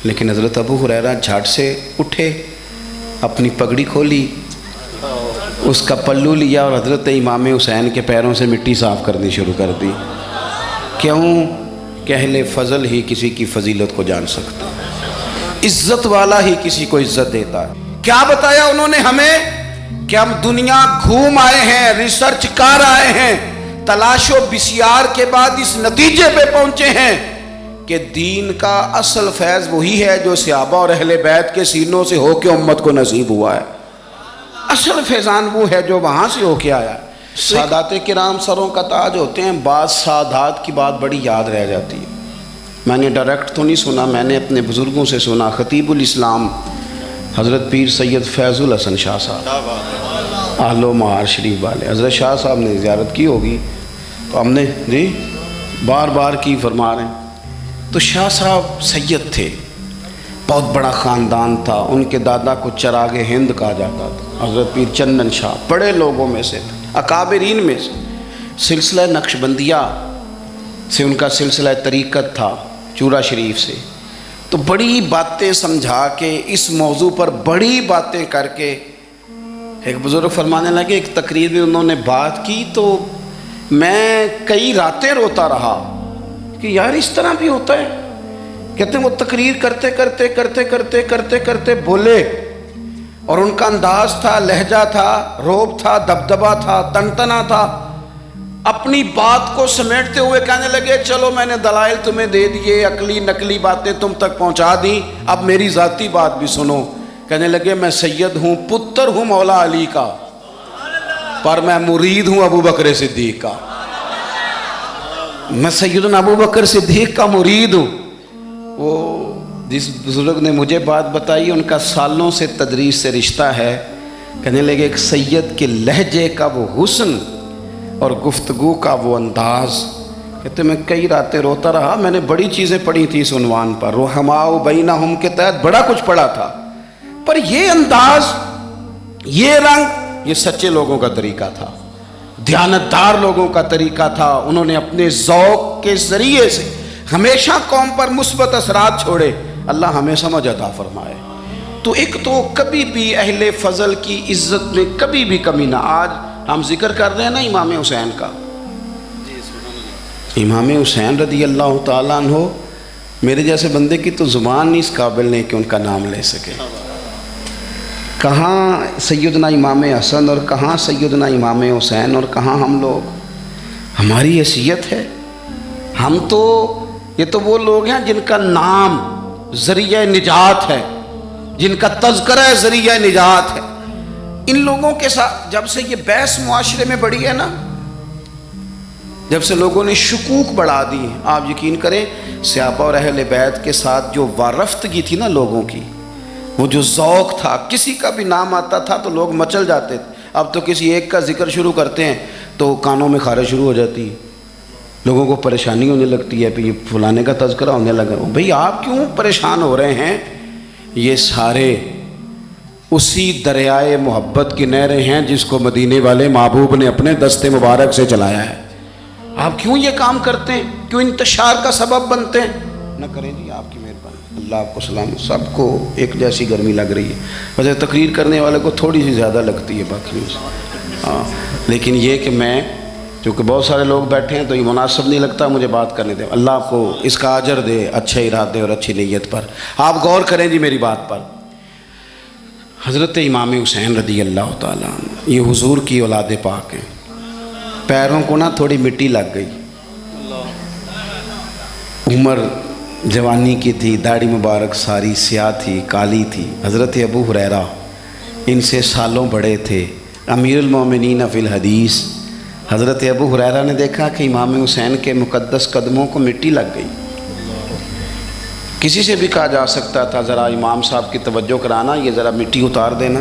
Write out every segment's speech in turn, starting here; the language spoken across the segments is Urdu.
لیکن حضرت ابو ہریرہ جھٹ سے اٹھے، اپنی پگڑی کھولی، اس کا پلو لیا اور حضرت امام حسین کے پیروں سے مٹی صاف کرنی شروع کر دی۔ کیوں کہ اہل فضل ہی کسی کی فضیلت کو جان سکتا ہے، عزت والا ہی کسی کو عزت دیتا ہے۔ کیا بتایا انہوں نے ہمیں کہ ہم دنیا گھوم آئے ہیں، ریسرچ کر آئے ہیں، تلاش و بسیار کے بعد اس نتیجے پہ پہنچے ہیں کہ دین کا اصل فیض وہی ہے جو صحابہ اور اہل بیت کے سینوں سے ہو کے امت کو نصیب ہوا ہے۔ اصل فیضان وہ ہے جو وہاں سے ہو کے آیا ہے۔ سادات کرام سروں کا تاج ہوتے ہیں، بعض سادات کی بات بڑی یاد رہ جاتی ہے۔ میں نے ڈائریکٹ تو نہیں سنا، میں نے اپنے بزرگوں سے سنا۔ خطیب الاسلام حضرت پیر سید فیض الحسن شاہ صاحب اہل و مہار شریف والے، حضرت شاہ صاحب نے زیارت کی ہوگی تو ہم نے بار بار کی فرما رہے ہیں۔ تو شاہ صاحب سید تھے، بہت بڑا خاندان تھا، ان کے دادا کو چراغ ہند کہا جاتا تھا، حضرت پیر چندن شاہ بڑے لوگوں میں سے تھے، اکابرین میں سے۔ سلسلہ نقشبندیہ سے ان کا سلسلہ طریقت تھا، چورا شریف سے۔ تو بڑی باتیں سمجھا کے اس موضوع پر بڑی باتیں کر کے ایک بزرگ فرمانے لگے، ایک تقریر میں انہوں نے بات کی تو میں کئی راتیں روتا رہا کہ یار اس طرح بھی ہوتا ہے۔ کہتے ہیں وہ تقریر کرتے بولے، اور ان کا انداز تھا، لہجہ تھا، روب تھا، دبدبا تھا، تنتنا تھا، اپنی بات کو سمیٹتے ہوئے کہنے لگے چلو میں نے دلائل تمہیں دے دیے، عقلی نقلی باتیں تم تک پہنچا دیں، اب میری ذاتی بات بھی سنو۔ کہنے لگے میں سید ہوں، پتر ہوں مولا علی کا، پر میں مرید ہوں ابو بکر صدیق کا۔ میں سیدنا ابو بکر صدیق کا مرید ہوں۔ وہ جس بزرگ نے مجھے بات بتائی ان کا سالوں سے تدریس سے رشتہ ہے، کہنے لگے ایک سید کے لہجے کا وہ حسن اور گفتگو کا وہ انداز، کہتے میں کئی راتیں روتا رہا۔ میں نے بڑی چیزیں پڑھی تھی اس عنوان پر، رحماء بینہم کے تحت بڑا کچھ پڑھا تھا، پر یہ انداز، یہ رنگ، یہ سچے لوگوں کا طریقہ تھا، دیانتدار لوگوں کا طریقہ تھا۔ انہوں نے اپنے ذوق کے ذریعے سے ہمیشہ قوم پر مثبت اثرات چھوڑے۔ اللہ ہمیں سمجھ عطا فرمائے۔ تو ایک تو کبھی بھی اہل فضل کی عزت میں کبھی بھی کمی نہ۔ آج ہم ذکر کر رہے ہیں نا امام حسین کا، امام حسین رضی اللہ تعالیٰ عنہ، میرے جیسے بندے کی تو زبان نہیں اس قابل نہیں کہ ان کا نام لے سکے۔ کہاں سیدنا امام حسن اور کہاں سیدنا امام حسین اور کہاں ہم لوگ؟ ہماری حیثیت ہے، ہم تو یہ تو وہ لوگ ہیں جن کا نام ذریعہ نجات ہے، جن کا تذکرہ ذریعہ نجات ہے۔ ان لوگوں کے ساتھ جب سے یہ بحث معاشرے میں بڑھی ہے نا، جب سے لوگوں نے شکوک بڑھا دی ہیں، آپ یقین کریں صحابہ اور اہل بیت کے ساتھ جو وارفتگی تھی نا لوگوں کی، وہ جو ذوق تھا، کسی کا بھی نام آتا تھا تو لوگ مچل جاتے تھے۔ اب تو کسی ایک کا ذکر شروع کرتے ہیں تو کانوں میں خارش شروع ہو جاتی ہے، لوگوں کو پریشانی ہونے لگتی ہے، پھر یہ فلانے کا تذکرہ ہونے لگا۔ بھئی آپ کیوں پریشان ہو رہے ہیں؟ یہ سارے اسی دریائے محبت کی نہریں ہیں جس کو مدینے والے محبوب نے اپنے دست مبارک سے چلایا ہے۔ آپ کیوں یہ کام کرتے ہیں؟ کیوں انتشار کا سبب بنتے ہیں؟ نہ کریں جی، آپ کی مہربانی، اللہ آپ کو سلام۔ سب کو ایک جیسی گرمی لگ رہی ہے، ویسے تقریر کرنے والے کو تھوڑی سی زیادہ لگتی ہے باقی ہاں، لیکن یہ کہ میں چونکہ بہت سارے لوگ بیٹھے ہیں تو یہ مناسب نہیں لگتا مجھے بات کرنے دیں۔ اللہ آپ کو اس کا اجر دے اچھے ارادے اور اچھی نیت پر۔ آپ غور کریں جی میری بات پر۔ حضرت امام حسین رضی اللہ تعالیٰ عنہ یہ حضور کی اولاد پاک ہیں، پیروں کو نا تھوڑی مٹی لگ گئی، عمر جوانی کی تھی، داڑھی مبارک ساری سیاہ تھی، کالی تھی۔ حضرت ابو ہریرہ ان سے سالوں بڑے تھے، امیر المومنین فی الحدیث۔ حضرت ابو ہریرہ نے دیکھا کہ امام حسین کے مقدس قدموں کو مٹی لگ گئی۔ کسی سے بھی کہا جا سکتا تھا ذرا امام صاحب کی توجہ کرانا، یہ ذرا مٹی اتار دینا،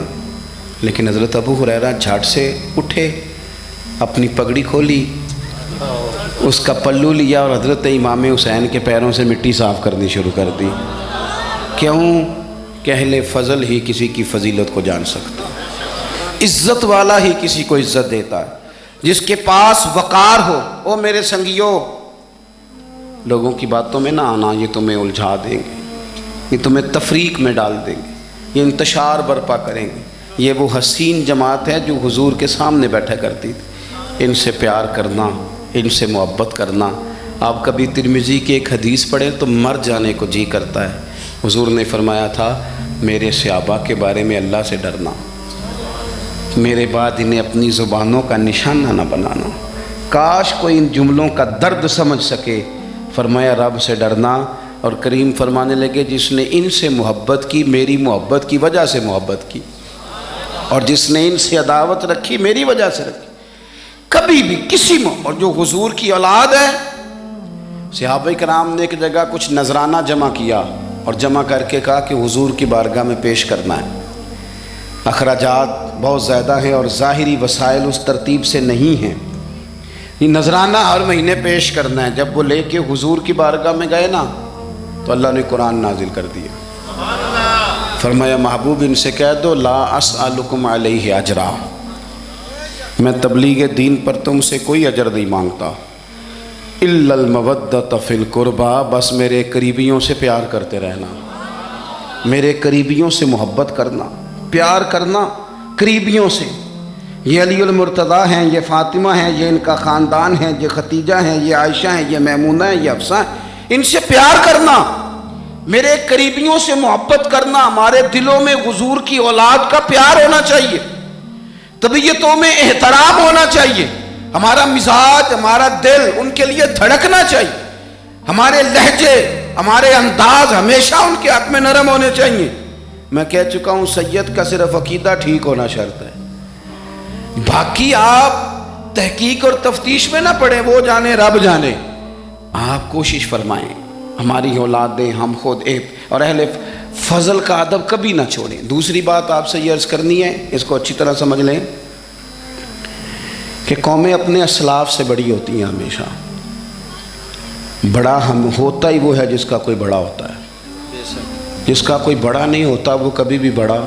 لیکن حضرت ابو ہریرہ جھٹ سے اٹھے، اپنی پگڑی کھولی، اس کا پلو لیا اور حضرت امام حسین کے پیروں سے مٹی صاف کرنی شروع کر دی۔ کیوں کہ اہل فضل ہی کسی کی فضیلت کو جان سکتا ہے، عزت والا ہی کسی کو عزت دیتا ہے، جس کے پاس وقار ہو۔ او میرے سنگیو، لوگوں کی باتوں میں نہ آنا، یہ تمہیں الجھا دیں گے۔ یہ تمہیں تفریق میں ڈال دیں گے، یہ انتشار برپا کریں گے۔ یہ وہ حسین جماعت ہے جو حضور کے سامنے بیٹھا کرتی تھی۔ ان سے پیار کرنا، ان سے محبت کرنا۔ آپ کبھی ترمذی کی ایک حدیث پڑھیں تو مر جانے کو جی کرتا ہے۔ حضور نے فرمایا تھا میرے صحابہ کے بارے میں اللہ سے ڈرنا، میرے بعد انہیں اپنی زبانوں کا نشانہ نہ بنانا۔ کاش کوئی ان جملوں کا درد سمجھ سکے۔ فرمایا رب سے ڈرنا، اور کریم فرمانے لگے جس نے ان سے محبت کی میری محبت کی وجہ سے محبت کی، اور جس نے ان سے عداوت رکھی میری وجہ سے رکھی۔ کبھی بھی کسی اور جو حضور کی اولاد ہے، صحابہ کرام نے ایک جگہ کچھ نذرانہ جمع کیا اور جمع کر کے کہا کہ حضور کی بارگاہ میں پیش کرنا ہے۔ اخراجات بہت زیادہ ہیں اور ظاہری وسائل اس ترتیب سے نہیں ہیں، یہ نذرانہ ہر مہینے پیش کرنا ہے۔ جب وہ لے کے حضور کی بارگاہ میں گئے نا تو اللہ نے قرآن نازل کر دیا۔ فرمایا محبوب ان سے کہہ دو لا اسألکم علیہ اجرا، میں تبلیغ دین پر تم سے کوئی اجر نہیں مانگتا، الا المودۃ فی القربى، بس میرے قریبیوں سے پیار کرتے رہنا، میرے قریبیوں سے محبت کرنا، پیار کرنا قریبیوں سے۔ یہ علی المرتضیٰ ہیں، یہ فاطمہ ہیں، یہ ان کا خاندان ہے، یہ ختیجہ ہیں، یہ عائشہ ہیں، یہ میمونہ ہیں، یہ حفصہ ہیں، ان سے پیار کرنا، میرے قریبیوں سے محبت کرنا۔ ہمارے دلوں میں حضور کی اولاد کا پیار ہونا چاہیے، طبیعتوں میں احترام ہونا چاہیے، ہمارا مزاج، ہمارا دل ان کے لیے دھڑکنا چاہیے، ہمارے لہجے، ہمارے انداز ہمیشہ ان کے حق میں نرم ہونے چاہیے۔ میں کہہ چکا ہوں سید کا صرف عقیدہ ٹھیک ہونا شرط ہے، باقی آپ تحقیق اور تفتیش میں نہ پڑیں، وہ جانے رب جانے۔ آپ کوشش فرمائیں ہماری اولادیں، ہم خود اور اہل فضل کا ادب کبھی نہ چھوڑیں۔ دوسری بات آپ سے یہ عرض کرنی ہے، اس کو اچھی طرح سمجھ لیں کہ قومیں اپنے اسلاف سے بڑی ہوتی ہیں ہمیشہ۔ بڑا ہم ہوتا ہی وہ ہے جس کا کوئی بڑا ہوتا ہے، جس کا کوئی بڑا نہیں ہوتا وہ کبھی بھی بڑا۔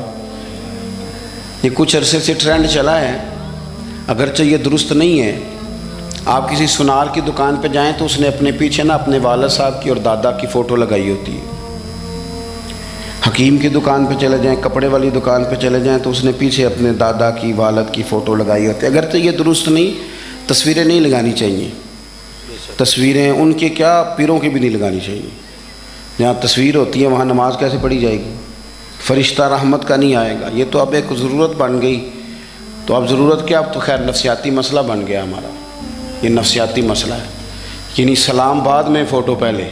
یہ کچھ عرصے سے ٹرینڈ چلا ہے، اگرچہ یہ درست نہیں ہے۔ آپ کسی سنار کی دکان پہ جائیں تو اس نے اپنے پیچھے نا اپنے والد صاحب کی اور دادا کی فوٹو لگائی ہوتی ہے۔ حکیم کی دکان پہ چلے جائیں، کپڑے والی دکان پہ چلے جائیں تو اس نے پیچھے اپنے دادا کی، والد کی فوٹو لگائی ہوتی ہے۔ اگرچہ یہ درست نہیں، تصویریں نہیں لگانی چاہیے، تصویریں ان کے کیا پیروں کی بھی نہیں لگانی چاہیے۔ جہاں تصویر ہوتی ہے وہاں نماز کیسے پڑھی جائے گی؟ فرشتہ رحمت کا نہیں آئے گا۔ یہ تو اب ایک ضرورت بن گئی، تو اب ضرورت کیا، اب تو خیر نفسیاتی مسئلہ بن گیا ہمارا، یہ نفسیاتی مسئلہ ہے۔ یعنی سلام بعد میں فوٹو پہلے،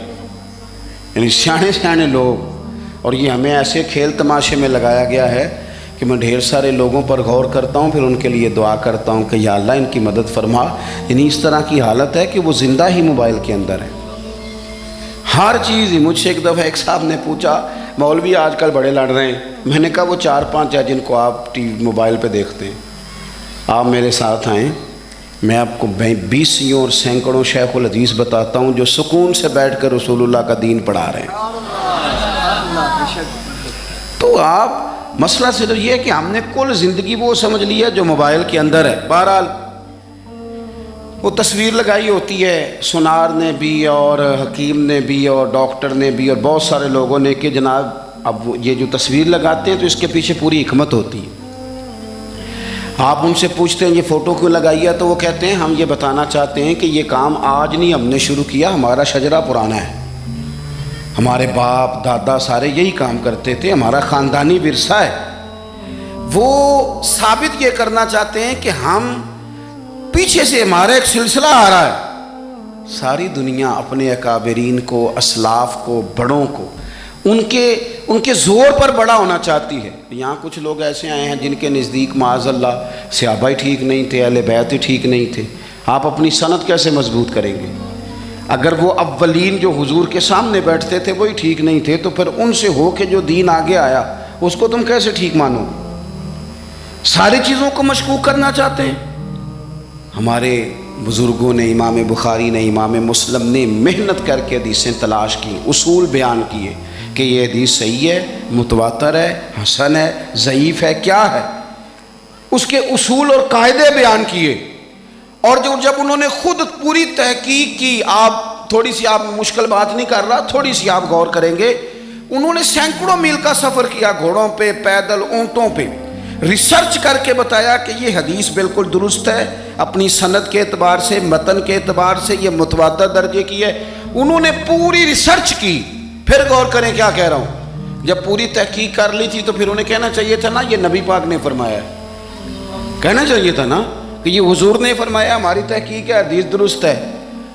یعنی سیانے سیانے لوگ، اور یہ ہمیں ایسے کھیل تماشے میں لگایا گیا ہے کہ میں ڈھیر سارے لوگوں پر غور کرتا ہوں، پھر ان کے لیے دعا کرتا ہوں کہ یا اللہ ان کی مدد فرما۔ یعنی اس طرح کی حالت ہے کہ وہ زندہ ہی موبائل کے اندر ہے، ہر چیز ہی۔ مجھ سے ایک دفعہ ایک صاحب نے پوچھا مولوی آج کل بڑے لڑ رہے ہیں، میں نے کہا وہ 4-5 ہے جن کو آپ موبائل پہ دیکھتے ہیں، آپ میرے ساتھ آئیں، میں آپ کو 20 اور سینکڑوں شیخ الحدیث بتاتا ہوں جو سکون سے بیٹھ کر رسول اللہ کا دین پڑھا رہے ہیں۔ تو آپ مسئلہ صرف یہ ہے کہ ہم نے کل زندگی وہ سمجھ لی ہے جو موبائل کے اندر ہے۔ بہرحال وہ تصویر لگائی ہوتی ہے سنار نے بھی اور حکیم نے بھی اور ڈاکٹر نے بھی اور بہت سارے لوگوں نے کہ جناب اب یہ جو تصویر لگاتے ہیں تو اس کے پیچھے پوری حکمت ہوتی ہے۔ آپ ان سے پوچھتے ہیں یہ فوٹو کیوں لگائی ہے، تو وہ کہتے ہیں ہم یہ بتانا چاہتے ہیں کہ یہ کام آج نہیں ہم نے شروع کیا، ہمارا شجرہ پرانا ہے، ہمارے باپ دادا سارے یہی کام کرتے تھے، ہمارا خاندانی ورثہ ہے۔ وہ ثابت یہ کرنا چاہتے ہیں کہ ہم پیچھے سے ہمارا ایک سلسلہ آ رہا ہے۔ ساری دنیا اپنے اکابرین کو، اسلاف کو، بڑوں کو ان کے زور پر بڑا ہونا چاہتی ہے۔ یہاں کچھ لوگ ایسے آئے ہیں جن کے نزدیک معاذ اللہ صحابہ ہی ٹھیک نہیں تھے، اہل بیت ہی ٹھیک نہیں تھے۔ آپ اپنی سند کیسے مضبوط کریں گے؟ اگر وہ اولین جو حضور کے سامنے بیٹھتے تھے وہی ٹھیک نہیں تھے تو پھر ان سے ہو کے جو دین آگے آیا اس کو تم کیسے ٹھیک مانو؟ ساری چیزوں کو مشکوک کرنا چاہتے ہیں۔ ہمارے بزرگوں نے، امام بخاری نے، امام مسلم نے محنت کر کے حدیثیں تلاش کی، اصول بیان کیے کہ یہ حدیث صحیح ہے، متواتر ہے، حسن ہے، ضعیف ہے، کیا ہے، اس کے اصول اور قاعدے بیان کیے۔ اور جب انہوں نے خود پوری تحقیق کی، آپ تھوڑی سی، آپ مشکل بات نہیں کر رہا، تھوڑی سی آپ غور کریں گے، انہوں نے سینکڑوں میل کا سفر کیا، گھوڑوں پہ، پیدل، اونٹوں پہ، ریسرچ کر کے بتایا کہ یہ حدیث بالکل درست ہے، اپنی سند کے اعتبار سے، متن کے اعتبار سے یہ متواتر درجے کی ہے۔ انہوں نے پوری ریسرچ کی۔ پھر غور کریں کیا کہہ رہا ہوں، جب پوری تحقیق کر لی تھی تو پھر انہیں کہنا چاہیے تھا نا یہ نبی پاک نے فرمایا ہے، کہنا چاہیے تھا نا کہ یہ حضور نے فرمایا، ہماری تحقیق ہے، حدیث درست ہے۔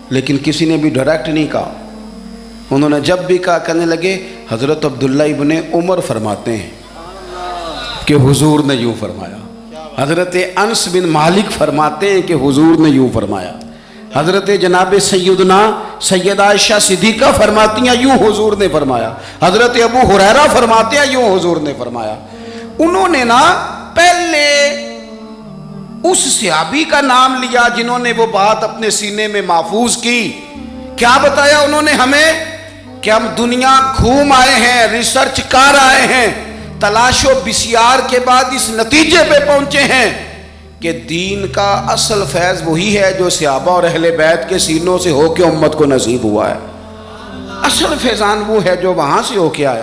لیکن کسی نے بھی ڈائریکٹ نہیں کہا۔ انہوں نے جب بھی کہا، کہنے لگے حضرت عبداللہ ابن عمر فرماتے ہیں کہ حضور نے یوں فرمایا، حضرت انس بن مالک فرماتے ہیں کہ حضور نے یوں فرمایا، حضرت جناب سیدنا سیدہ عائشہ صدیقہ فرماتی ہیں یوں حضور نے فرمایا، حضرت ابو ہریرہ فرماتے ہیں یوں حضور نے فرمایا۔ انہوں نے نا پہلے اس صحابی کا نام لیا جنہوں نے وہ بات اپنے سینے میں محفوظ کی۔ کیا بتایا انہوں نے ہمیں کہ ہم دنیا گھوم آئے ہیں، ریسرچ کر آئے ہیں، تلاش و بسیار کے بعد اس نتیجے پہ پہنچے ہیں کہ دین کا اصل فیض وہی ہے جو صحابہ اور اہل بیت کے سینوں سے ہو کے امت کو نصیب ہوا ہے۔ اصل فیضان وہ ہے جو وہاں سے ہو کے آیا۔